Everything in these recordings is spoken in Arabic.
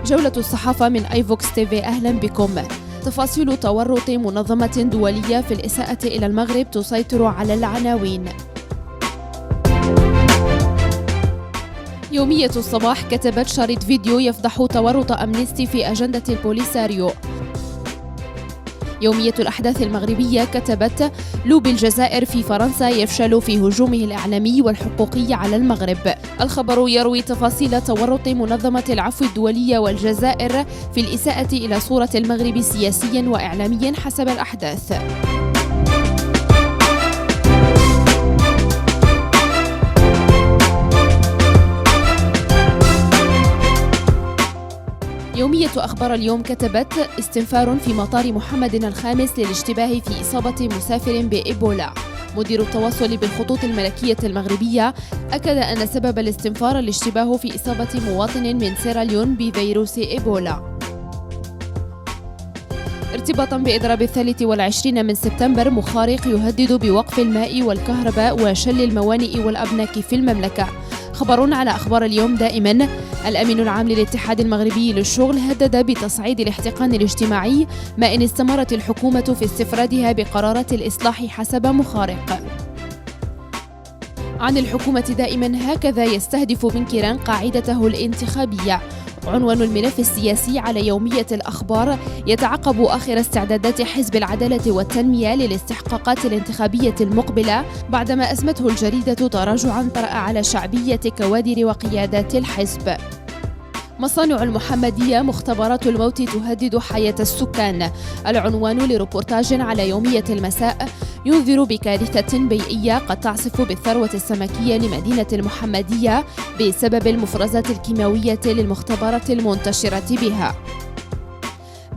جولة الصحافة من ايفوكس تي في، أهلا بكم. تفاصيل تورط منظمة دولية في الإساءة إلى المغرب تسيطر على العناوين. يومية الصباح كتبت شريط فيديو يفضح تورط أمنستي في أجندة البوليساريو. يومية الأحداث المغربية كتبت لوبي الجزائر في فرنسا يفشل في هجومه الإعلامي والحقوقي على المغرب. الخبر يروي تفاصيل تورط منظمة العفو الدولية والجزائر في الإساءة إلى صورة المغرب سياسيا وإعلاميا حسب الأحداث. يومية أخبار اليوم كتبت استنفار في مطار محمد الخامس للاشتباه في إصابة مسافر بإيبولا. مدير التواصل بالخطوط الملكية المغربية أكد أن سبب الاستنفار الاشتباه في إصابة مواطن من سيراليون بفيروس إيبولا. ارتباطا بإضراب 23 من سبتمبر، مخارق يهدد بوقف الماء والكهرباء وشل الموانئ والأبناك في المملكة. خبر على أخبار اليوم دائما. الأمين العام للاتحاد المغربي للشغل هدد بتصعيد الاحتقان الاجتماعي ما إن استمرت الحكومة في استفرادها بقرارات الإصلاح حسب مخارق. عن الحكومة دائما، هكذا يستهدف بنكيران قاعدته الانتخابية. عنوان الملف السياسي على يومية الأخبار يتعقب آخر استعدادات حزب العدالة والتنمية للاستحقاقات الانتخابية المقبلة بعدما أسمته الجريدة تراجعا طرأ على شعبية كوادر وقيادات الحزب. مصانع المحمدية مختبرات الموت تهدد حياة السكان. العنوان لروبورتاج على يومية المساء ينذر بكارثة بيئية قد تعصف بالثروة السمكية لمدينة المحمدية بسبب المفرزات الكيماوية للمختبرات المنتشرة بها.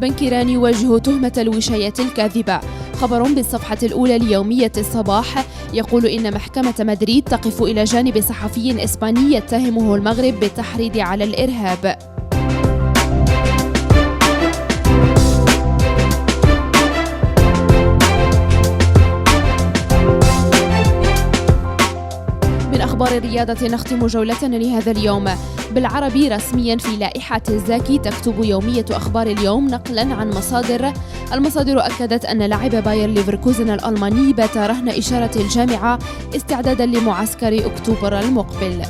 بنكيران يواجه تهمة الوشايات الكاذبة. خبر بالصفحة الأولى ليومية الصباح يقول إن محكمة مدريد تقف إلى جانب صحفي إسباني يتهمه المغرب بالتحريض على الإرهاب. من أخبار الرياضة نختم جولتنا لهذا اليوم بالعربي رسميا في لائحة الزاكي. تكتب يومية أخبار اليوم نقلا عن مصادر. المصادر أكدت أن لاعب باير ليفركوزن الألماني بات رهن إشارة الجامعة استعدادا لمعسكر أكتوبر المقبل.